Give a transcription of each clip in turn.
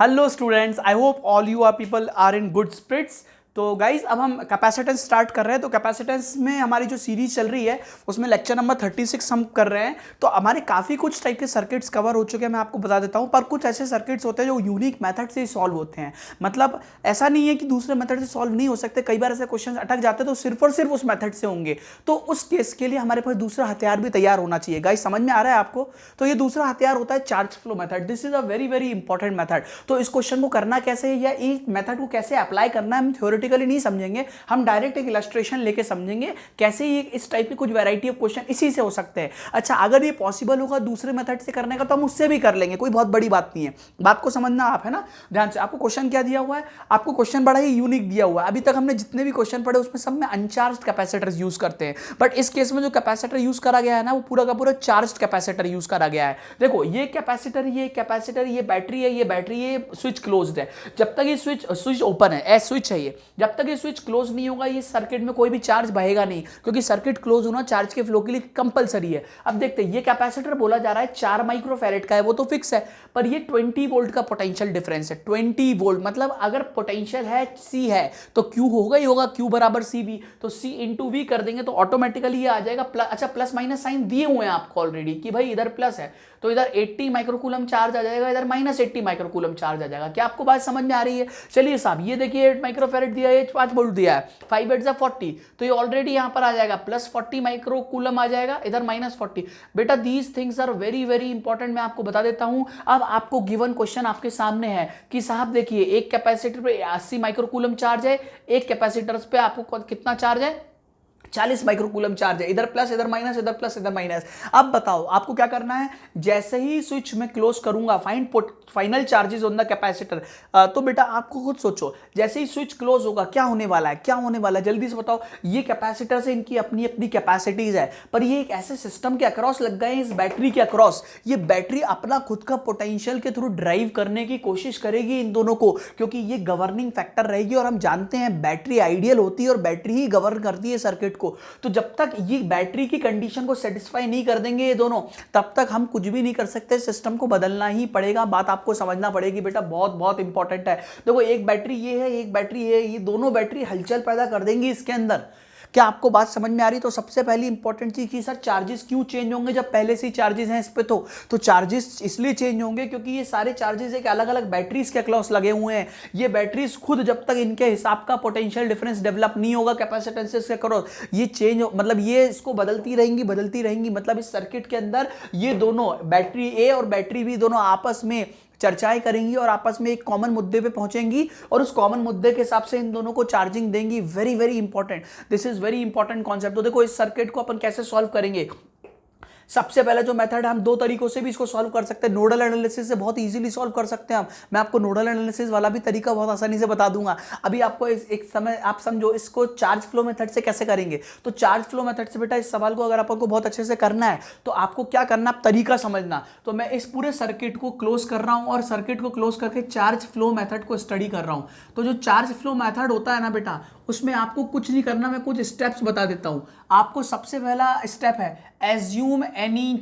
Hello students, I hope all you are people are in good spirits. तो guys अब हम capacitance start कर रहे हैं। तो कैपेसिटेंस में हमारी जो सीरीज चल रही है उसमें लेक्चर नंबर 36 हम कर रहे हैं। तो हमारे काफ़ी कुछ टाइप के सर्किट्स कवर हो चुके हैं, मैं आपको बता देता हूं। पर कुछ ऐसे सर्किट्स होते हैं जो यूनिक मेथड से ही सॉल्व होते हैं। मतलब ऐसा नहीं है कि दूसरे मेथड से सॉल्व नहीं हो सकते, कई बार ऐसे क्वेश्चन अटक जाते हैं तो सिर्फ और सिर्फ उस मेथड से होंगे। तो उस केस के लिए हमारे पास दूसरा हथियार भी तैयार होना चाहिए। गाइज समझ में आ रहा है आपको? तो ये दूसरा हथियार होता है charge flow method. This is a very very important method. तो इस क्वेश्चन को करना कैसे है या इस मेथड को कैसे अप्लाई करना है हम थ्योरेटिकली नहीं समझेंगे, हम डायरेक्ट एक इलस्ट्रेशन लेके समझेंगे कैसे ये इस टाइप की कुछ वैरायटी ऑफ क्वेश्चन इसी से हो सकते हैं। अच्छा, अगर ये पॉसिबल होगा दूसरे मेथड से करने का तो हम उससे भी कर लेंगे, कोई बहुत बड़ी बात नहीं है। बात को समझना आप, है ना, ध्यान से। आपको क्वेश्चन क्या दिया हुआ है? आपको क्वेश्चन बड़ा ही यूनिक दिया हुआ है। अभी तक हमने जितने भी क्वेश्चन पढ़े उसमें सब में अनचार्ज्ड कैपेसिटर्स यूज करते हैं, बट इस केस में जो कैपेसिटर यूज करा गया है ना वो पूरा का पूरा चार्ज्ड कैपेसिटर यूज करा गया है। देखो ये कैपेसिटर, ये बैटरी है, ये बैटरी, ये स्विच क्लोज्ड है। जब तक ये स्विच ओपन है, स्विच है ये, जब तक ये स्विच क्लोज नहीं होगा ये सर्किट में कोई भी चार्ज बहेगा नहीं, क्योंकि सर्किट क्लोज होना चार्ज के फ्लो के लिए कंपलसरी है। अब देखते हैं, ये कैपेसिटर बोला जा रहा है 4 माइक्रोफैरेड का है, वो तो फिक्स है, पर ये 20 वोल्ट का पोटेंशियल डिफरेंस है। 20 वोल्ट मतलब अगर पोटेंशियल है सी है तो क्यू होगा ही होगा, क्यू बराबर सी वी, तो सी इंटू वी कर देंगे तो ऑटोमेटिकली ये आ जाएगा प्लस। अच्छा, प्लस माइनस साइन दिए हुए हैं आपको ऑलरेडी कि भाई इधर प्लस है तो इधर 80 माइक्रोकूलम चार्ज आ जाएगा, इधर माइनस 80 माइक्रोकूलम चार्ज आ जाएगा। क्या आपको बात समझ में आ रही है? चलिए साहब, ये देखिए 8 माइक्रोफैरेड दिया है, 5 वोल्ट दिया है, 5 8 40, तो ये ऑलरेडी यहां पर आ जाएगा प्लस 40 माइक्रोकूलम आ जाएगा, इधर माइनस 40। बेटा these things are very very important, मैं आपको बता देता हूं। अब आपको गिवन क्वेश्चन आपके सामने है कि साहब देखिए एक कैपेसिटर पे 80 माइक्रोकूलम चार्ज है, एक कैपेसिटर पे आपको कितना चार्ज है? 40 माइक्रोकूलम चार्ज है, इधर प्लस इधर माइनस, इधर प्लस इधर माइनस। अब बताओ आपको क्या करना है? जैसे ही स्विच में क्लोज करूंगा, final charges on the capacitor, तो बेटा आपको खुद सोचो, जैसे ही स्विच क्लोज होगा क्या होने वाला है, क्या होने वाला है, जल्दी से बताओ। ये कैपेसिटर से इनकी अपनी अपनी कैपेसिटीज है, पर ये एक ऐसे सिस्टम के अक्रॉस लग गए हैं, इस बैटरी के अक्रॉस। ये बैटरी अपना खुद का पोटेंशियल के थ्रू ड्राइव करने की कोशिश करेगी इन दोनों को, क्योंकि ये गवर्निंग फैक्टर रहेगी। और हम जानते हैं बैटरी आइडियल होती है और बैटरी ही गवर्न करती है सर्किट को। तो जब तक ये बैटरी की कंडीशन को सेटिस्फाई नहीं कर देंगे ये दोनों, तब तक हम कुछ भी नहीं कर सकते, सिस्टम को बदलना ही पड़ेगा। बात आपको समझना पड़ेगी बेटा, बहुत बहुत इंपॉर्टेंट है। देखो एक बैटरी ये है, एक बैटरी ये दोनों बैटरी हलचल पैदा कर देंगी इसके अंदर। क्या आपको बात समझ में आ रही? तो सबसे पहली इंपॉर्टेंट चीज कि सर चार्जेस क्यों चेंज होंगे जब पहले से ही चार्जेस हैं इस पे? तो चार्जेस इसलिए चेंज होंगे क्योंकि ये सारे चार्जेस एक अलग अलग बैटरीज के अक्रॉस लगे हुए हैं। ये बैटरीज खुद जब तक इनके हिसाब का पोटेंशियल डिफरेंस डेवलप नहीं होगा कैपेसिटेंसेस के अक्रॉस, ये चेंज मतलब ये इसको बदलती रहेंगी। मतलब इस सर्किट के अंदर ये दोनों बैटरी ए और बैटरी बी दोनों आपस में चर्चाएं करेंगी और आपस में एक कॉमन मुद्दे पे पहुंचेंगी और उस कॉमन मुद्दे के हिसाब से इन दोनों को चार्जिंग देंगी। Very very important, this is very important concept. तो देखो इस सर्किट को अपन कैसे सॉल्व करेंगे। सबसे पहला जो मेथड है, हम दो तरीकों से भी इसको सॉल्व कर सकते हैं। नोडल एनालिसिस से बहुत इजीली सॉल्व कर सकते हैं हम। मैं आपको नोडल एनालिसिस वाला भी तरीका बहुत आसानी से बता दूंगा। अभी आपको एक समय आप समझो इसको चार्ज फ्लो मेथड से कैसे करेंगे। तो चार्ज फ्लो मेथड से बेटा इस सवाल को अगर आपको बहुत अच्छे से करना है तो आपको क्या करना, तरीका समझना। तो मैं इस पूरे सर्किट को क्लोज कर रहा हूं और सर्किट को क्लोज करके चार्ज फ्लो मेथड को स्टडी कर रहा हूं। तो जो चार्ज फ्लो मेथड होता है ना बेटा, उसमें आपको कुछ नहीं करना, मैं कुछ स्टेप्स बता देता हूं आपको। सबसे पहला स्टेप है एज्यूम एनी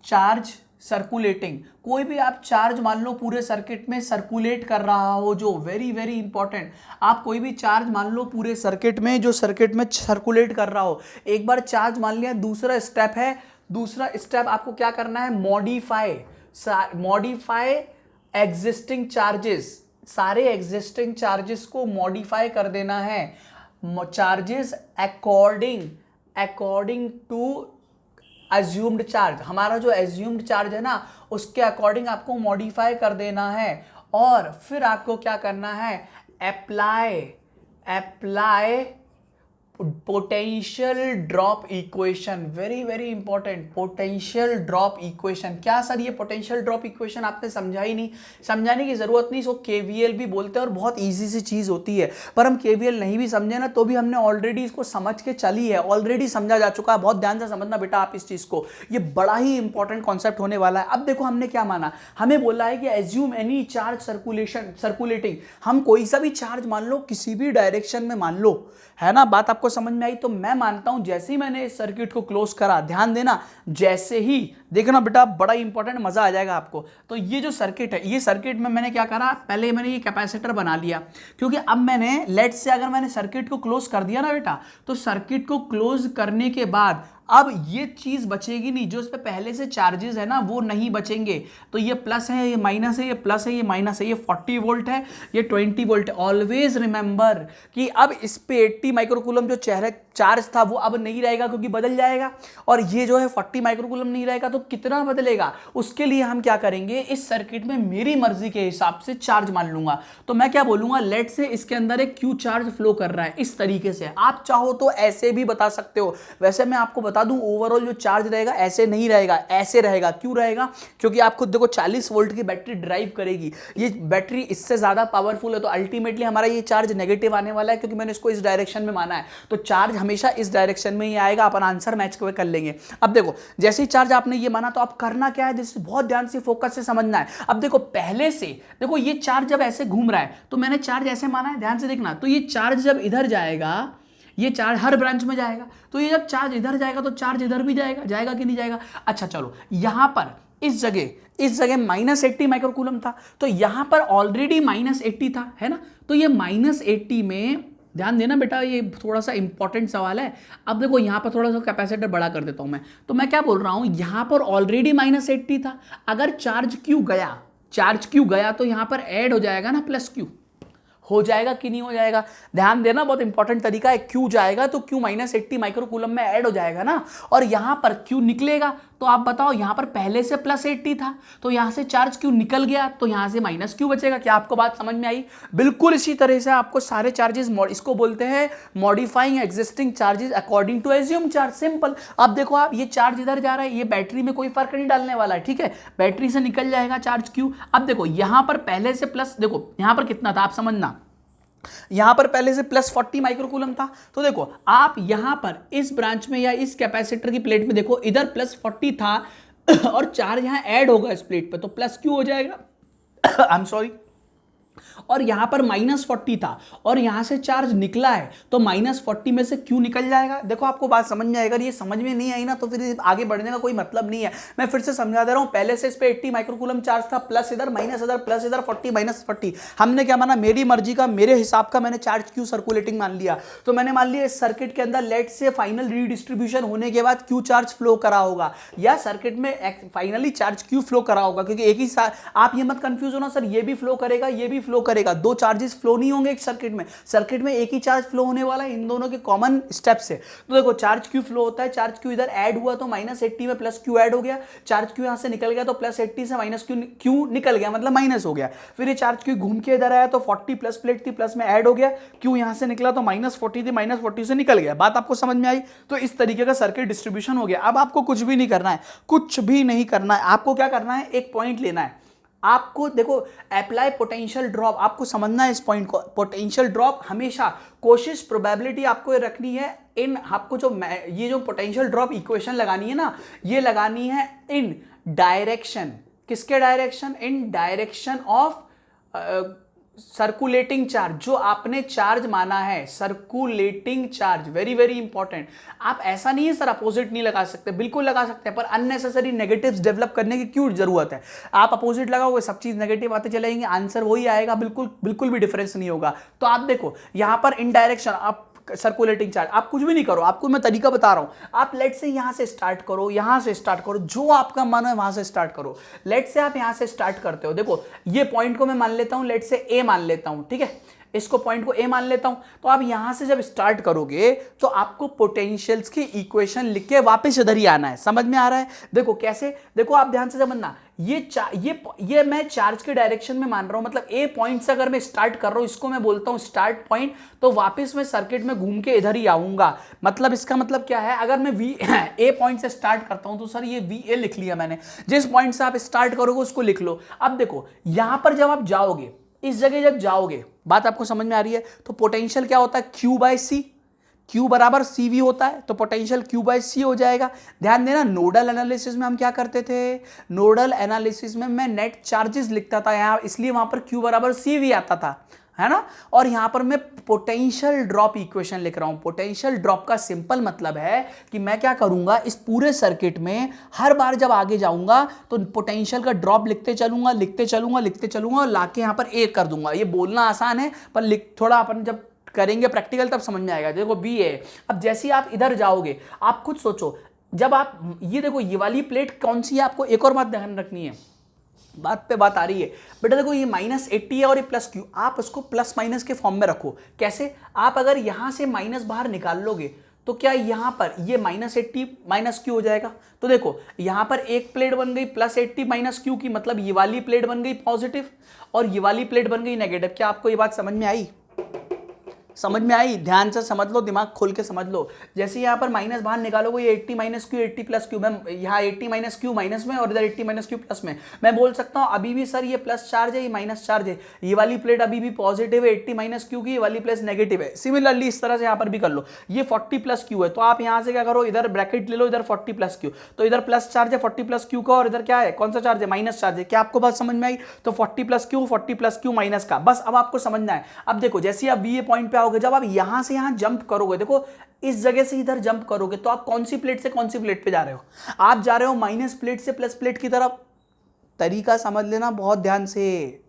चार्ज सर्कुलेटिंग। कोई भी आप चार्ज मान लो पूरे सर्किट में सर्कुलेट कर रहा हो, जो वेरी वेरी इंपॉर्टेंट, आप कोई भी चार्ज मान लो पूरे सर्किट में जो सर्किट में सर्कुलेट कर रहा हो। एक बार चार्ज मान लिया, दूसरा स्टेप आपको क्या करना है? Modify existing charges. सारे एग्जिस्टिंग चार्जेस को मॉडिफाई कर देना है। Charges according to assumed charge. हमारा जो अज्यूम्ड चार्ज है ना उसके अकॉर्डिंग आपको मॉडिफाई कर देना है। और फिर आपको क्या करना है? Apply potential drop equation. Very very important, potential drop equation. क्या सर ये पोटेंशियल ड्रॉप इक्वेशन आपने समझा ही नहीं? समझाने की जरूरत नहीं, इसको केवीएल भी बोलते हैं और बहुत इजी सी चीज होती है। पर हम केवीएल नहीं भी समझे ना तो भी हमने ऑलरेडी इसको समझ के चली है, ऑलरेडी समझा जा चुका है। बहुत ध्यान से समझना बेटा आप इस चीज को, ये बड़ा ही इंपॉर्टेंट कॉन्सेप्ट होने वाला है। अब देखो हमने क्या माना, हमें बोला है कि एज्यूम एनी चार्ज सर्कुलेटिंग। हम कोई सा भी चार्ज मान लो, किसी भी डायरेक्शन में मान लो, है ना, बात आपको आपको समझ में आई? तो मैं मानता हूं जैसे ही मैंने इस सर्किट को क्लोज करा, ध्यान देना, जैसे ही, देखना बेटा बड़ा इंपॉर्टेंट, मजा आ जाएगा आपको। तो ये जो सर्किट है, ये सर्किट में मैंने क्या करा, पहले मैंने ये कैपेसिटर बना लिया, क्योंकि अब मैंने लेट से अगर मैंने सर्किट को क्लोज कर दिया ना बेटा, तो सर्किट को क्लोज करने के बाद अब ये चीज बचेगी नहीं, जो इस पे पहले से चार्जेस है ना वो नहीं बचेंगे। तो ये प्लस है, ये माइनस है, ये प्लस है, ये माइनस है, ये 40 वोल्ट है, ये 20 वोल्ट है। ऑलवेज रिमेंबर कि अब इस पे 80 माइक्रोकूलम जो चेहरे चार्ज था वो अब नहीं रहेगा, क्योंकि बदल जाएगा, और ये जो है 40 माइक्रोकूलम नहीं रहेगा, तो कितना बदलेगा? उसके लिए हम क्या करेंगे, इस सर्किट में मेरी मर्जी के हिसाब से चार्ज मान लूंगा। तो मैं क्या बोलूंगा, लेट से इसके अंदर एक क्यू चार्ज फ्लो कर रहा है, इस तरीके से। आप चाहो तो ऐसे भी बता सकते हो, वैसे मैं आपको बता दूं ओवरऑल जो चार्ज रहेगा ऐसे नहीं रहेगा, ऐसे रहेगा। क्यों रहेगा? क्योंकि आप खुद देखो 40 वोल्ट की बैटरी ड्राइव करेगी, ये बैटरी इससे ज्यादा पावरफुल है, तो अल्टीमेटली हमारा ये चार्ज नेगेटिव आने वाला है, क्योंकि मैंने इसको इस डायरेक्शन में माना है, तो चार्ज हमेशा इस डायरेक्शन में ही आएगा। अपन आंसर मैच कर लेंगे। अब देखो जैसे ही चार्ज आपने ये माना, तो आप करना क्या है, जिससे बहुत ध्यान से फोकस से समझना है। अब देखो पहले से देखो ये चार्ज जब ऐसे घूम रहा है, तो मैंने चार्ज ऐसे माना है, ध्यान से देखना, तो ये चार्ज जब इधर जाएगा, ये चार्ज हर ब्रांच में जाएगा, तो ये जब चार्ज इधर जाएगा तो चार्ज इधर भी जाएगा, जाएगा कि नहीं जाएगा? अच्छा चलो, यहां पर इस जगह -80 माइक्रोकूलम था, तो यहां पर ऑलरेडी -80 था, है ना? तो ये -80 में ध्यान देना बेटा, ये थोड़ा सा इंपॉर्टेंट सवाल है। अब देखो यहां पर थोड़ा सा कैपेसिटर बड़ा कर देता हूं मैं, तो मैं क्या बोल रहा हूं, यहां पर ऑलरेडी -80 था, अगर चार्ज क्यू गया तो यहां पर ऐड हो जाएगा ना प्लस क्यू, हो जाएगा कि नहीं हो जाएगा? ध्यान देना, बहुत इंपॉर्टेंट तरीका है। क्यू जाएगा तो क्यू -80 माइक्रोकूलम में ऐड हो जाएगा ना, और यहां पर क्यू निकलेगा, तो आप बताओ यहां पर पहले से +80 था, तो यहां से चार्ज क्यू निकल गया, तो यहां से -क्यू बचेगा। क्या आपको बात समझ में आई? बिल्कुल इसी तरह से आपको सारे चार्जेस, इसको बोलते हैं modifying existing charges according to assume charge. Simple. अब देखो आप, ये चार्ज इधर जा रहा है, ये बैटरी में कोई फर्क नहीं डालने वाला है, ठीक है, बैटरी से निकल जाएगा चार्ज क्यू। अब देखो यहां पर पहले से प्लस, देखो यहां पर कितना था आप समझना, यहां पर पहले से +40 माइक्रोकूलम था, तो देखो आप यहां पर इस ब्रांच में या इस कैपेसिटर की प्लेट में देखो, इधर +40 था और चार्ज यहां ऐड होगा इस प्लेट पे, तो प्लस क्यू हो जाएगा। आई एम सॉरी, और यहां पर -40 था और यहां से चार्ज निकला है, तो -40 में से क्यू निकल जाएगा। देखो आपको बात समझ में आएगा, ये समझ में नहीं आई ना, तो फिर आगे बढ़ने का कोई मतलब नहीं है। मैं फिर से समझा दे रहा हूं, पहले से इस पे 80 माइक्रोकूलम चार्ज था, प्लस इधर माइनस इधर, प्लस इधर 40 -40, हमने क्या माना, मेरी मर्जी का, मेरे हिसाब का मैंने चार्ज क्यू सर्कुलेटिंग मान लिया। तो मैंने मान लिया इस सर्किट के अंदर लेट से फाइनल रीडिस्ट्रीब्यूशन होने के बाद क्यू चार्ज फ्लो करा होगा, या सर्किट में फाइनली चार्ज क्यू फ्लो करा होगा, क्योंकि एक ही साथ, आप ये मत कंफ्यूज होना सर ये भी फ्लो करेगा ये भी फ्लो करेगा, दो चार्जेस फ्लो नहीं होंगे एक सर्किट में एक ही चार्ज फ्लो होने वाला है, इन दोनों के कॉमन स्टेप्स है। तो देखो चार्ज क्यू फ्लो होता है, चार्ज क्यू इधर ऐड हुआ तो -80 में प्लस क्यू ऐड हो गया, चार्ज क्यू यहां से निकल गया तो +80 से -क्यू निकल गया, मतलब माइनस हो गया। फिर ये चार्ज क्यू घूम के इधर आया तो 40 प्लस प्लेट थी, प्लस में ऐड हो गया, क्यू यहां से निकला तो -40 थी, -40 से निकल गया। बात आपको समझ में आई? तो इस तरीके का सर्किट डिस्ट्रीब्यूशन हो गया। अब आपको कुछ भी नहीं करना है, कुछ भी नहीं करना है, आपको क्या करना है, एक पॉइंट लेना है आपको। देखो अप्लाई पोटेंशियल ड्रॉप, आपको समझना है इस पॉइंट को। पोटेंशियल ड्रॉप हमेशा कोशिश, प्रोबेबिलिटी आपको ये रखनी है इन, आपको जो ये जो पोटेंशियल ड्रॉप इक्वेशन लगानी है ना, ये लगानी है इन डायरेक्शन, किसके direction, in direction of circulating charge, जो आपने चार्ज माना है circulating charge, very very important. आप ऐसा नहीं है सर अपोजिट नहीं लगा सकते, बिल्कुल लगा सकते हैं, पर अननेसेसरी नेगेटिव्स डेवलप करने की क्यों जरूरत है? आप अपोजिट लगाओगे सब चीज नेगेटिव आते चलेंगे, आंसर वही आएगा, बिल्कुल बिल्कुल भी डिफरेंस नहीं होगा। तो आप देखो यहां पर इन डायरेक्शन आप सर्कुलेटिंग चार्ज, आप कुछ भी नहीं करो, आपको मैं तरीका बता रहा हूं। आप लेट से यहां से स्टार्ट करो, यहां से स्टार्ट करो, जो आपका मन है वहां से स्टार्ट करो। लेट से आप यहां से स्टार्ट करते हो, देखो ये पॉइंट को मैं मान लेता हूं, लेट से ए मान लेता हूं, ठीक है, इसको पॉइंट को ए मान लेता हूं। तो आप यहां से जब स्टार्ट करोगे तो आपको पोटेंशियल्स की इक्वेशन लिख के वापस इधर ही आना है। समझ में आ रहा है? देखो कैसे, देखो आप ध्यान से समझना, ये मैं चार्ज के डायरेक्शन में मान रहा हूं, मतलब ए पॉइंट से अगर मैं स्टार्ट कर रहा हूं, इसको मैं बोलता हूं स्टार्ट पॉइंट, तो वापस मैं सर्किट में घूम के इधर ही आऊंगा। मतलब इसका मतलब क्या है, अगर मैं ए पॉइंट से स्टार्ट करता हूं तो सर ये वी ए लिख लिया मैंने, जिस पॉइंट से आप स्टार्ट करोगे उसको लिख लो। अब देखो यहां पर जब आप जाओगे, इस जगह जब जाओगे, बात आपको समझ में आ रही है? तो पोटेंशियल क्या होता है, Q/C, Q बराबर CV होता है, तो पोटेंशियल Q/C हो जाएगा। ध्यान देना, नोडल एनालिसिस में हम क्या करते थे, नोडल एनालिसिस में मैं नेट चार्जेस लिखता था यहाँ, इसलिए वहां पर Q बराबर CV आता था। है ना। और यहां पर मैं पोटेंशियल ड्रॉप इक्वेशन लिख रहा हूं। पोटेंशियल ड्रॉप का सिंपल मतलब है कि मैं क्या करूंगा, इस पूरे सर्किट में हर बार जब आगे जाऊंगा तो पोटेंशियल का ड्रॉप लिखते चलूंगा लिखते चलूंगा लिखते चलूंगा और लाके यहां पर एक कर दूंगा। ये बोलना आसान है पर थोड़ा अपन जब करेंगे प्रैक्टिकल तब समझ में आएगा। देखो बी है, अब जैसे ही आप इधर जाओगे आप खुद सोचो, जब आप ये देखो ये वाली प्लेट कौन सी है, आपको एक और बात ध्यान रखनी है, बात पे बात आ रही है बेटा। देखो ये -80 है और ये +q, आप उसको प्लस माइनस के फॉर्म में रखो। कैसे, आप अगर यहां से माइनस बाहर निकाल लोगे तो क्या यहां पर ये -80 -q हो जाएगा। तो देखो यहां पर एक प्लेट बन गई +80 -q की, मतलब ये वाली प्लेट बन गई पॉजिटिव और ये वाली प्लेट बन गई नेगेटिव। क्या आपको ये बात समझ में आई? समझ में आई? ध्यान से समझ लो, दिमाग खोल के समझ लो। जैसे यहाँ पर माइनस बाहर निकालोगे, ये 80 -q 80 +q, मैं यहाँ 80 -q माइनस में और इधर 80 -q प्लस में, मैं बोल सकता हूँ अभी भी सर ये प्लस चार्ज है ये माइनस चार्ज है, ये वाली प्लेट अभी भी पॉजिटिव है 80 -q की, ये वाली प्लेस नेगेटिव है। सिमिलरली इस तरह से यहाँ पर भी कर लो, ये 40 +q है तो आप यहाँ से क्या करो, इधर ब्रैकेट ले लो, इधर 40 +q, तो इधर प्लस चार्ज है 40 +q का और इधर क्या है, कौन सा चार्ज है, माइनस चार्ज है। क्या आपको बात समझ में आई? तो 40 +q माइनस का, बस अब आपको समझना है। अब देखो जैसे आप ये पॉइंट पे आओगे, जब आप यहां से यहां जंप करोगे, देखो इस जगह से इधर जंप करोगे तो आप कौन सी प्लेट से कौन सी प्लेट पे जा रहे हो, आप जा रहे हो माइनस प्लेट से प्लस प्लेट की तरफ। तरीका समझ लेना बहुत ध्यान से,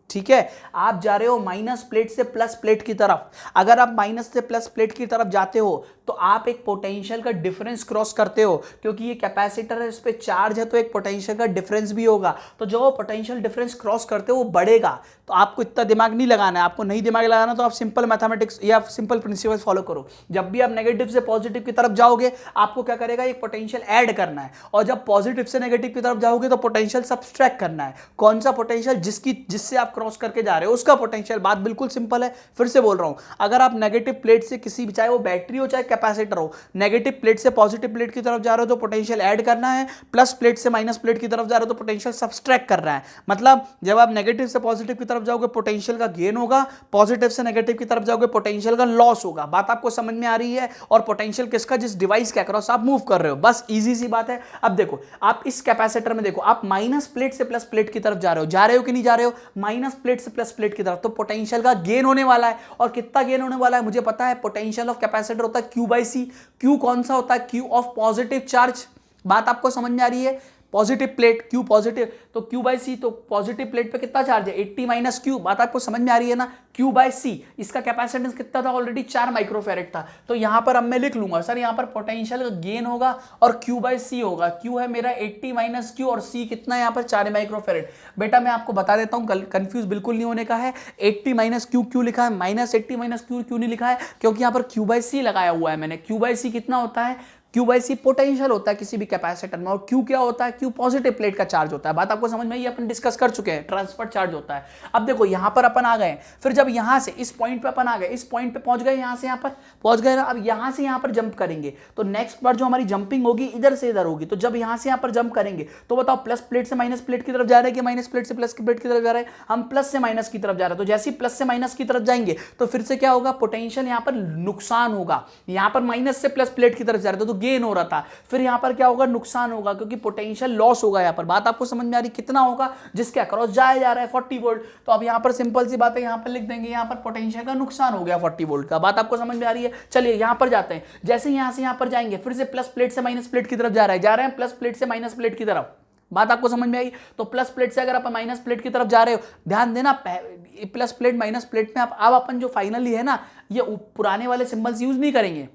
ठीक है। आप जा रहे हो माइनस प्लेट से प्लस प्लेट की तरफ। अगर आप माइनस से प्लस प्लेट की तरफ जाते हो तो आप एक पोटेंशियल का डिफरेंस क्रॉस करते हो, क्योंकि ये कैपेसिटर है, इस पे चार्ज है तो एक पोटेंशियल का डिफरेंस भी होगा। तो जो वो पोटेंशियल डिफरेंस क्रॉस करते हो वो बढ़ेगा। तो आपको इतना दिमाग नहीं लगाना है, आपको नहीं दिमाग लगाना तो आप सिंपल मैथमेटिक्स या सिंपल प्रिंसिपल फॉलो करो। जब भी आप नेगेटिव से पॉजिटिव की तरफ जाओगे आपको क्या करेगा, एक पोटेंशियल ऐड करना है, और जब पॉजिटिव से नेगेटिव की तरफ जाओगे तो पोटेंशियल सब्सट्रैक्ट करना है। कौन सा पोटेंशियल, जिससे आप क्रॉस करके जा रहे हो उसका पोटेंशियल। बात बिल्कुल सिंपल है, फिर से बोल रहा हूं, अगर आप नेगेटिव प्लेट से किसी भी, चाहे वो बैटरी हो चाहे कैपेसिटर हो, नेगेटिव प्लेट से पॉजिटिव प्लेट की तरफ जा रहे हो तो पोटेंशियल ऐड करना है, प्लस प्लेट से माइनस प्लेट की तरफ जा रहे हो तो पोटेंशियल सब्सट्रैक्ट करना है। मतलब जब आप नेगेटिव से पॉजिटिव की तरफ जाओगे पोटेंशियल का गेन होगा, पॉजिटिव से नेगेटिव की तरफ जाओगे पोटेंशियल का लॉस होगा। बात आपको समझ में आ रही है? और पोटेंशियल किसका, जिस डिवाइस के अक्रॉस आप मूव कर रहे हो, बस इजी सी बात है। अब देखो आप इस कैपेसिटर में देखो, आप माइनस प्लेट से प्लस प्लेट की तरफ जा रहे हो कि नहीं जा रहे हो, माइनस प्लेट से प्लस प्लेट की तरफ, तो पोटेंशियल का गेन होने वाला है। और कितना गेन होने वाला है मुझे पता है, पोटेंशियल ऑफ कैपेसिटर होता है Q/C। Q कौन सा होता है, Q ऑफ पॉजिटिव चार्ज। बात आपको समझ में आ रही है? पॉजिटिव प्लेट Q पॉजिटिव, तो Q/C, तो पॉजिटिव प्लेट पे कितना चार्ज है 80 - Q। बात आपको समझ में आ रही है ना, Q/C। इसका कैपेसिटेंस कितना था ऑलरेडी, 4 माइक्रोफेरेड था। तो यहां पर अब मैं लिख लूंगा सर, यहां पर पोटेंशियल का गेन होगा और Q/C होगा। Q है मेरा 80 - Q और C कितना है यहाँ पर 4 माइक्रोफेरेड। बेटा मैं आपको बता देता हूँ, कंफ्यूज बिल्कुल नहीं होने का है। 80 - Q क्यों लिखा है, -80 - Q क्यों नहीं लिखा है, क्योंकि यहाँ पर Q/C लगाया हुआ है मैंने। Q/C कितना होता है, Q/C पोटेंशियल होता है किसी भी कैपेसिटर में, और Q क्या होता है, Q पॉजिटिव प्लेट का चार्ज होता है। बात आपको समझ में आई? अपन डिस्कस कर चुके हैं, ट्रांसफर चार्ज होता है। अब देखो यहां पर अपन आ गए, फिर जब यहां से इस पॉइंट पे अपन आ गए, इस पॉइंट पे पहुंच गए, यहां से यहां पर पहुंच गए ना। अब यहां से यहां पर जंप करेंगे तो नेक्स्ट बार जो हमारी जंपिंग होगी इधर से इधर होगी। तो जब यहां से यहां पर जंप करेंगे तो बताओ प्लस प्लेट से माइनस प्लेट की तरफ जा रहे हैं कि माइनस प्लेट से प्लस प्लेट की तरफ जा रहे हैं, हम प्लस से माइनस की तरफ जा रहे हैं। तो जैसे ही प्लस से माइनस की तरफ जाएंगे तो फिर से क्या होगा, पोटेंशियल यहां पर नुकसान होगा। यहां पर माइनस से प्लस प्लेट की तरफ जा रहे थे तो गेन हो रहा था, फिर यहां पर क्या होगा, नुकसान होगा, क्योंकि पोटेंशियल लॉस होगा। यहां पर बात आपको समझ में आ रही, कितना होगा, जिसके अक्रॉस जाया जा रहा है 40 वोल्ट। तो अब यहां पर सिंपल सी बात है, यहां पर लिख देंगे, यहां पर पोटेंशियल का नुकसान हो गया 40 वोल्ट का। बात आपको समझ में आ रही है? चलिए यहां पर जाते हैं, जैसे यहां से यहां पर जाएंगे, फिर से प्लस प्लेट से माइनस प्लेट की तरफ जा रहे हैं प्लस प्लेट से माइनस प्लेट की तरफ। बात आपको समझ में आई? तो प्लस प्लेट से अगर आप माइनस प्लेट की तरफ जा रहे हो, ध्यान देना प्लस प्लेट माइनस प्लेट में अब अपन जो फाइनली है ना, ये पुराने वाले सिंबल्स यूज नहीं करेंगे।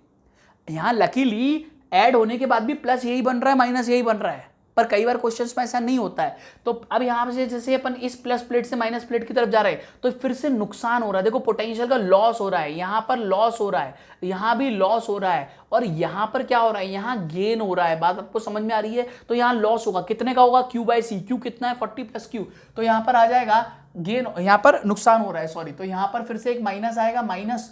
यहां लकीली ऐड होने के बाद भी प्लस यही बन रहा है, माइनस यही बन रहा है, पर कई बार क्वेश्चंस में ऐसा नहीं होता है। तो अब यहां से जैसे अपन इस प्लस प्लेट से माइनस प्लेट की तरफ जा रहे हैं तो फिर से नुकसान हो रहा है। देखो पोटेंशियल का लॉस हो रहा है, यहां पर लॉस हो रहा है, यहां भी लॉस हो रहा है, और यहां पर क्या हो रहा है, यहां गेन हो रहा है। बात आपको समझ में आ रही है? तो यहां लॉस होगा, कितने का होगा, Q/C। Q कितना है, 40 + Q। तो यहां पर आ जाएगा गेन, यहां पर नुकसान हो रहा है, सॉरी। तो यहां पर फिर से एक माइनस आएगा, -40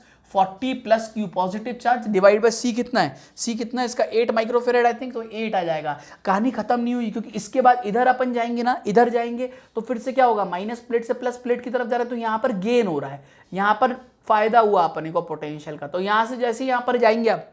+ Q positive charge divide by C कितना है, C कितना है इसका 8 माइक्रोफेरेड आई थिंक, तो 8 आ जाएगा। कहानी खत्म नहीं हुई, क्योंकि इसके बाद इधर अपन जाएंगे ना, इधर जाएंगे तो फिर से क्या होगा, माइनस प्लेट से प्लस प्लेट की तरफ जा रहा है तो यहां पर गेन हो रहा है, यहां पर फायदा हुआ अपने को पोटेंशियल का। तो यहां से जैसे यहां पर जाएंगे आप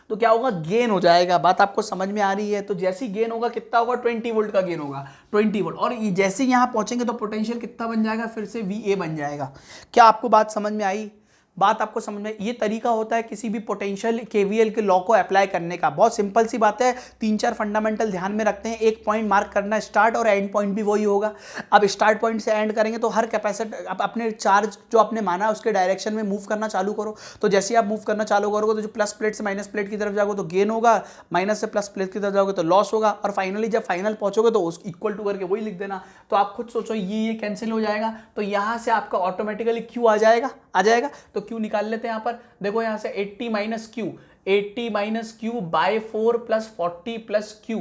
तो क्या होगा, गेन हो जाएगा। बात आपको समझ में आ रही है? तो जैसे ही गेन होगा कितना होगा, 20 वोल्ट का गेन होगा, 20 वोल्ट। और जैसे ही यहाँ पहुंचेंगे तो पोटेंशियल कितना बन जाएगा, फिर से VA बन जाएगा। क्या आपको बात समझ में आई? बात आपको समझ में? ये तरीका होता है किसी भी पोटेंशियल KVL के लॉ को अप्लाई करने का। बहुत सिंपल सी बात है, 3-4 फंडामेंटल ध्यान में रखते हैं। एक पॉइंट मार्क करना स्टार्ट, और एंड पॉइंट भी वही होगा। अब स्टार्ट पॉइंट से एंड करेंगे तो हर कैपेसिटर अपने चार्ज जो आपने माना उसके डायरेक्शन में मूव करना चालू करो। तो जैसे ही आप मूव करना चालू करोगे तो जो प्लस प्लेट से माइनस प्लेट की तरफ जाओगे तो गेन होगा, माइनस से प्लस प्लेट की तरफ जाओगे तो लॉस होगा, और फाइनली जब फाइनल पहुंचोगे तो उस इक्वल टू करके वही लिख देना। तो आप खुद सोचो, ये कैंसिल हो जाएगा, तो यहाँ से आपका ऑटोमेटिकली Q आ जाएगा। तो Q निकाल लेते हैं यहाँ पर। देखो यहाँ से 80 minus Q by 4 plus 40 plus Q,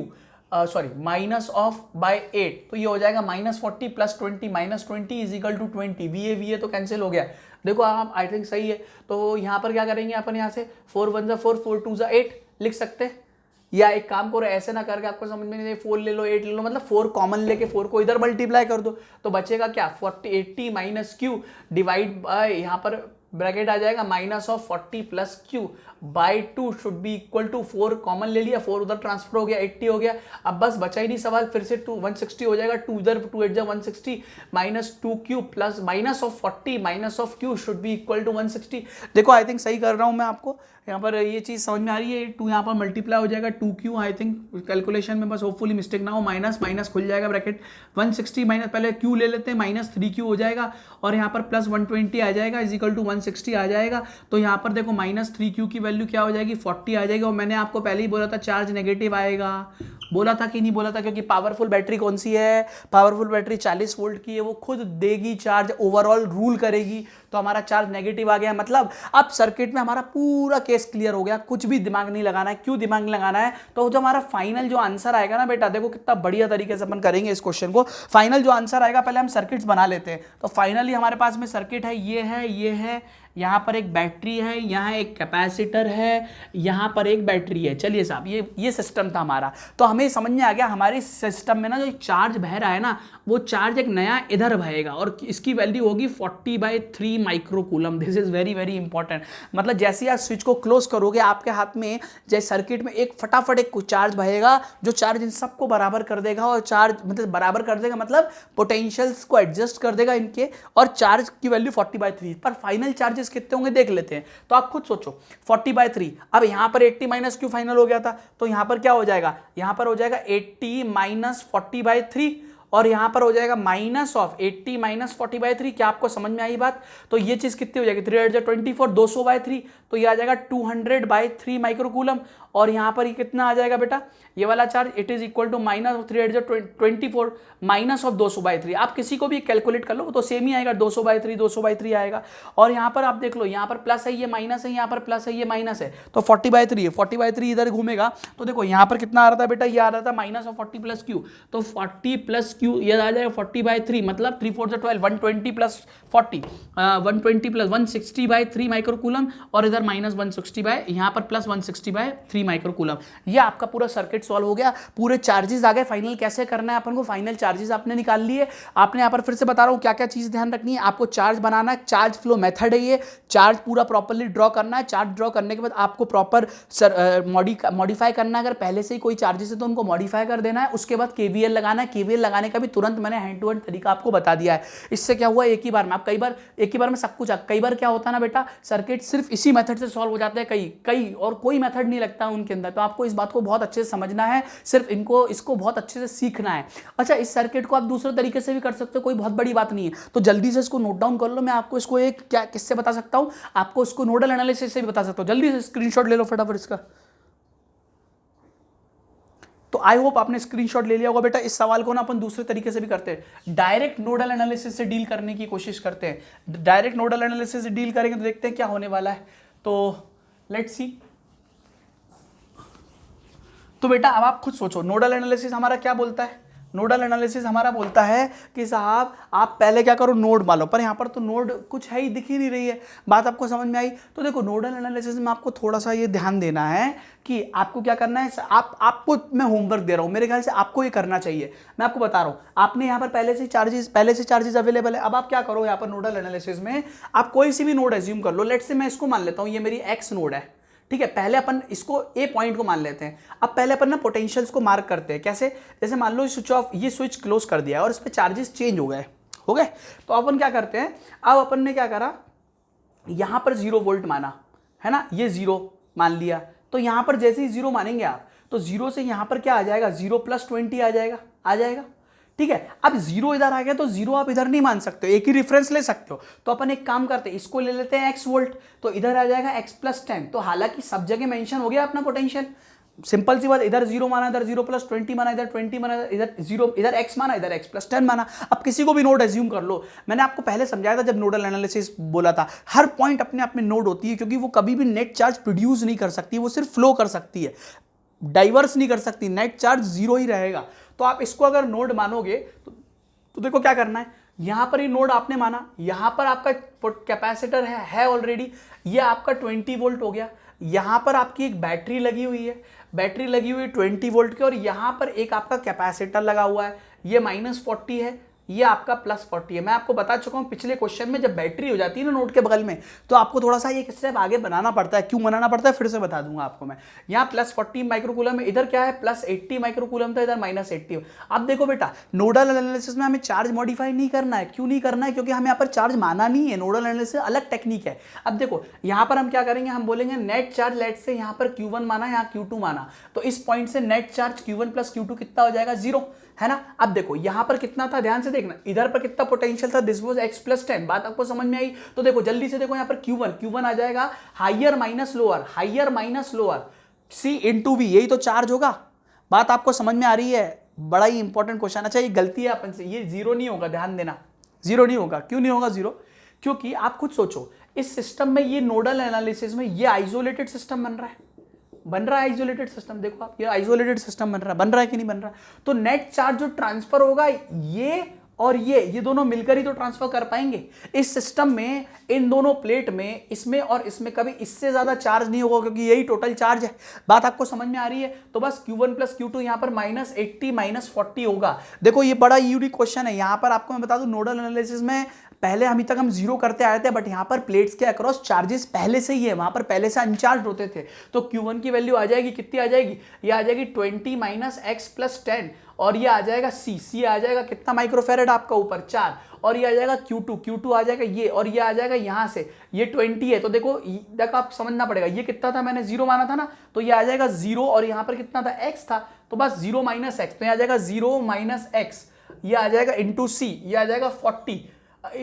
sorry minus of by 8, तो ये हो जाएगा -40 plus 20, -20 is equal to 20। VA तो कैंसिल हो गया। देखो आप, आई थिंक सही है। तो यहाँ पर क्या करेंगे, अपन यहाँ से 4 1 जा 4, 4 2 जा 8 लिख सकते हैं। या एक काम करो, ऐसे ना करके, आपको समझ में नहीं, 4 ले लो 8 ले लो, मतलब 4 कॉमन लेके 4 को इधर मल्टीप्लाई कर दो, तो बचेगा क्या, 80 माइनस Q डिवाइड बाय, यहाँ पर ब्रैकेट आ जाएगा minus of 40 plus Q by 2 should be equal to 4 common ले लिया, 4 उधर ट्रांसफर हो गया, 80 हो गया। अब बस बचा ही नहीं सवाल, फिर से 160 हो जाएगा, 2 इधर 2 8 जा 160 minus 2Q plus minus of 40 minus of Q should be equal to 160। देखो आई थिंक सही कर रहा हूं मैं आपको, यहाँ पर ये चीज़ समझ में आ रही है। 2 यहाँ पर मल्टीप्लाई हो जाएगा 2Q, आई थिंक कैलकुलेशन में बस होपफुली मिस्टेक ना हो, माइनस माइनस खुल जाएगा ब्रैकेट, 160 माइनस पहले Q ले लेते हैं, माइनस 3Q हो जाएगा, और यहाँ पर प्लस 120 आ जाएगा इज इक्वल टू 160 आ जाएगा। तो यहाँ पर देखो माइनस 3Q की वैल्यू क्या हो जाएगी, 40 आ जाएगी। और मैंने आपको पहले ही बोला था चार्ज नेगेटिव आएगा, बोला था कि नहीं बोला था, क्योंकि पावरफुल बैटरी कौन सी है, पावरफुल बैटरी 40 वोल्ट की है, वो खुद देगी चार्ज, ओवरऑल रूल करेगी। तो हमारा चार्ज नेगेटिव आ गया, मतलब अब सर्किट में हमारा पूरा केस क्लियर हो गया, कुछ भी दिमाग नहीं लगाना है। क्यों दिमाग नहीं लगाना है, तो जो हमारा फाइनल जो आंसर आएगा ना बेटा, देखो कितना बढ़िया तरीके से अपन करेंगे इस क्वेश्चन को। फाइनल जो आंसर आएगा, पहले हम सर्किट्स बना लेते हैं। तो फाइनली हमारे पास में सर्किट है, ये है, यहाँ पर एक बैटरी है, यहाँ एक कैपेसिटर है, यहाँ पर एक बैटरी है। चलिए साहब, ये सिस्टम था हमारा। तो हमें समझ में आ गया हमारे सिस्टम में ना जो चार्ज बह रहा है ना, वो चार्ज एक नया इधर बहेगा, और इसकी वैल्यू होगी 40/3 microcoulomb. This is very very important. मतलब जैसे ही आप स्विच को क्लोज करोगे, आपके हाथ में जैसे सर्किट में एक फटाफट एक चार्ज बहेगा, जो चार्ज इन सबको बराबर कर देगा। और चार्ज मतलब बराबर कर देगा, मतलब पोटेंशियल्स को एडजस्ट कर देगा इनके, और चार्ज की वैल्यू 40/3। पर फाइनल चार्जेस कितने होंगे देख लेते हैं। तो आप खुद सोचो, 40/3। अब यहां पर 80 माइनस Q फाइनल हो गया था, तो यहां पर क्या हो जाएगा, यहां पर हो जाएगा 80 माइनस 40/3, और यहां पर हो जाएगा माइनस ऑफ 80 माइनस 40/3। क्या आपको समझ में आई बात? तो ये चीज कितनी हो जाएगी, 3/24, 200/3, तो ये आ जाएगा 200/3 माइक्रोकूलम। और यहां पर ये कितना आ जाएगा बेटा, ये वाला charge, it is equal to minus 3/24 minus of 200/3। आप किसी को भी कैलकुलेट कर लो, तो सेम ही आएगा, 200/3 आएगा। और यहां पर आप देख लो, यहां पर प्लस है, ये माइनस है, यहां पर प्लस है, ये माइनस है, तो 40/3 है, 40/3 इधर घूमेगा। तो देखो यहां पर कितना आ रहा था बेटा, ये आ रहा था माइनस ऑफ 40 प्लस Q, तो 40 प्लस Q ये आ जाएगा 40/3, मतलब 3 4 12, 120 प्लस 40, 120 प्लस 160/3 माइक्रोकूलम, और इधर माइनस 160 बाय, यहाँ पर प्लस 160/3 माइक्रोकूलम। ये आपका पूरा सर्किट सॉल्व हो गया, पूरे चार्जेस आ गए। फाइनल कैसे करना है अपन को, फाइनल चार्जेस आपने निकाल लिए। आपने यहाँ पर फिर से बता रहा हूँ क्या क्या चीज़ ध्यान रखनी है। आपको चार्ज बनाना है, चार्ज फ्लो मेथड है ये, चार्ज पूरा प्रॉपरली ड्रॉ करना है। चार्ज ड्रॉ करने के बाद आपको प्रॉपर मॉडिफाई करना है। अगर पहले से ही कोई चार्जेस है तो उनको मॉडिफाई कर देना है। उसके बाद KVL लगाना है। KVL लगाने का भी तुरंत मैंने हैंड टू हैंड तरीका आपको बता दिया है। इससे क्या हुआ, एक ही बार में आप एक ही बार में सब कुछ, कई बार क्या होता है ना बेटा, सर्किट सिर्फ इसी मेथड से सॉल्व हो जाते हैं, कई और कोई मेथड नहीं लगता उनके अंदर। तो आपको इस बात को बहुत अच्छे से समझना है, सिर्फ इसको बहुत अच्छे से सीखना है। अच्छा, इस सर्किट को आप दूसरे तरीके से भी कर सकते हो, कोई बहुत बड़ी बात नहीं है। तो जल्दी से इसको नोट डाउन कर लो। मैं आपको इसको एक क्या किससे बता सकता हूं, आपको इसको नोडल एनालिसिस से भी बता सकता हूं। जल्दी से स्क्रीनशॉट ले लो फटाफट इसका। तो आई होप आपने स्क्रीनशॉट ले लिया होगा बेटा। इस सवाल को ना अपन दूसरे तरीके से भी करते हैं, डायरेक्ट नोडल एनालिसिस से डील करने की कोशिश करते हैं। डायरेक्ट नोडल एनालिसिस से डील करेंगे तो देखते हैं क्या होने वाला है। तो लेट्स सी। तो बेटा अब आप खुद सोचो, नोडल एनालिसिस हमारा क्या बोलता है। नोडल एनालिसिस हमारा बोलता है कि साहब आप पहले क्या करो, नोड मान लो। पर यहाँ पर तो नोड कुछ है ही, दिख ही नहीं रही है। बात आपको समझ में आई? तो देखो नोडल एनालिसिस में आपको थोड़ा सा ये ध्यान देना है कि आपको क्या करना है। आपको मैं होमवर्क दे रहा हूँ, मेरे ख्याल से आपको ये करना चाहिए। मैं आपको बता रहा हूँ, आपने यहाँ पर पहले से चार्जेस अवेलेबल है। अब आप क्या करो, यहाँ पर नोडल एनालिसिस में आप कोई सी भी नोड एज्यूम कर लो। लेट्स से मैं इसको मान लेता हूँ, ये मेरी एक्स नोड है, ठीक है, पहले अपन इसको ए पॉइंट को मान लेते हैं। अब पहले अपन ना पोटेंशियल्स को मार्क करते हैं। कैसे? जैसे मान लो स्विच ऑफ, ये स्विच क्लोज कर दिया और इस पे चार्जेस चेंज हो गए। तो अपन क्या करते हैं, अब अपन ने क्या करा, यहां पर 0 वोल्ट माना है ना, ये 0 मान लिया। तो यहां पर जैसे ही 0 मानेंगे आप, तो 0 से यहां पर क्या आ जाएगा, 0 + 20 आ जाएगा। ठीक है, अब 0 इधर आ गया तो 0 आप इधर नहीं मान सकते हो, एक ही रेफरेंस ले सकते हो। तो अपन एक काम करते हैं, इसको ले लेते हैं x वोल्ट, तो इधर आ जाएगा x + 10। तो हालांकि सब जगह मेंशन हो गया अपना पोटेंशियल, सिंपल सी बात, इधर 0 माना, इधर 0 + 20 माना, इधर 20 माना, इधर 0, इधर x माना, इधर x + 10 माना। अब किसी को भी नोड एज्यूम कर लो। मैंने आपको पहले समझाया था जब नोडल एनालिसिस बोला था, हर पॉइंट अपने आप में नोड होती है, क्योंकि वो कभी भी नेट चार्ज प्रोड्यूस नहीं कर सकती, वो सिर्फ फ्लो कर सकती है, डाइवर्स नहीं कर सकती, नेट चार्ज 0 ही रहेगा। तो आप इसको अगर नोड मानोगे तो देखो क्या करना है, यहां पर ये नोड आपने माना, यहां पर आपका कैपेसिटर है ऑलरेडी, ये आपका 20 वोल्ट हो गया। यहां पर आपकी एक बैटरी लगी हुई है, 20 वोल्ट की, और यहां पर एक आपका कैपेसिटर लगा हुआ है, ये -40 है, ये आपका +40 है। मैं आपको बता चुका हूं पिछले क्वेश्चन में, जब बैटरी हो जाती है ना नोड के बगल में, तो आपको थोड़ा सा एक स्टेप आगे बनाना पड़ता है। क्यों बनाना पड़ता है फिर से बता दूंगा आपको मैं। यहाँ +40 माइक्रोकूलम है, इधर क्या है +80 माइक्रोकूलम था, इधर -80। अब देखो बेटा, नोडल एनालिसिस में हमें चार्ज मॉडिफाई नहीं करना है। क्यों नहीं करना है? क्योंकि हमें यहाँ पर चार्ज माना नहीं है। नोडल एनालिसिस अलग टेक्निक है। अब देखो यहाँ पर हम क्या करेंगे, हम बोलेंगे नेट चार्ज, लेट से यहाँ पर Q1 माना, यहाँ Q2 माना, तो इस पॉइंट से नेट चार्ज Q1 + Q2 कितना हो जाएगा, 0, है ना। अब देखो यहां पर कितना था, ध्यान से देखना, इधर पर कितना पोटेंशियल था, दिस वाज x + 10। बात आपको समझ में आई? तो देखो जल्दी से देखो, यहां पर Q1 आ जाएगा higher minus lower C × V, यही तो चार्ज होगा। बात आपको समझ में आ रही है? बड़ा ही इंपॉर्टेंट क्वेश्चन। अच्छा ये गलती है अपन से, ये 0 नहीं होगा, ध्यान देना, 0 नहीं होगा। क्यों नहीं होगा 0? क्योंकि आप खुद सोचो, इस सिस्टम में, ये नोडल एनालिसिस में, ये आइसोलेटेड सिस्टम बन रहा है आइसोलेटेड सिस्टम। देखो आप, ये आइसोलेटेड सिस्टम बन रहा है कि नहीं बन रहा? तो नेट चार्ज जो ट्रांसफर होगा, ये और ये दोनों मिलकर ही तो ट्रांसफर कर पाएंगे। इस सिस्टम में, इन दोनों प्लेट में, इसमें और इसमें कभी इससे ज्यादा चार्ज नहीं होगा, क्योंकि यही टोटल चार्ज है। बात आपको समझ में आ रही है? तो बस Q1 + Q2 यहां पर -80 -40 होगा। देखो ये बड़ा यूनिक क्वेश्चन है। यहां पर आपको मैं बता दूं, नोडल एनालिसिस में पहले अभी तक हम 0 करते आए थे, बट यहां पर प्लेट्स के अक्रॉस चार्जेस पहले से ही है, वहां पर पहले से अनचार्ज होते थे। तो Q1 की वैल्यू आ जाएगी, कितनी आ जाएगी? ये आ जाएगी 20 - x + 10, और ये आ जाएगा C आ जाएगा कितना माइक्रोफेरेड आपका ऊपर, 4, और ये आ जाएगा Q2 आ जाएगा ये, और ये आ जाएगा यहां से, ये 20 है। तो देखो आप समझना पड़ेगा, ये कितना था, मैंने 0 माना था ना, तो ये आ जाएगा 0, और यहां पर कितना था, x था, तो बस 0 - x, तो ये आ जाएगा 0 - x, ये आ जाएगा × C, ये आ जाएगा 40 =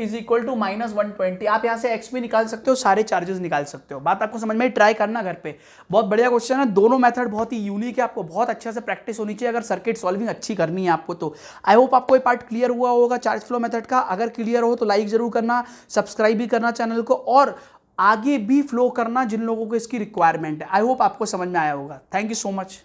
-120। आप यहां से x भी निकाल सकते हो, सारे चार्जेस निकाल सकते हो। बात आपको समझ में, ट्राई करना घर पे। बहुत बढ़िया क्वेश्चन है, दोनों मेथड बहुत ही यूनिक है, आपको बहुत अच्छे से प्रैक्टिस होनी चाहिए अगर सर्किट सॉल्विंग अच्छी करनी है आपको। तो आई होप आपको ये पार्ट क्लियर हुआ होगा चार्ज फ्लो मेथड का। अगर क्लियर हो तो लाइक जरूर करना, सब्सक्राइब भी करना चैनल को, और आगे भी फ्लो करना जिन लोगों को इसकी रिक्वायरमेंट है। आई होप आपको समझ में आया होगा। Thank you so much.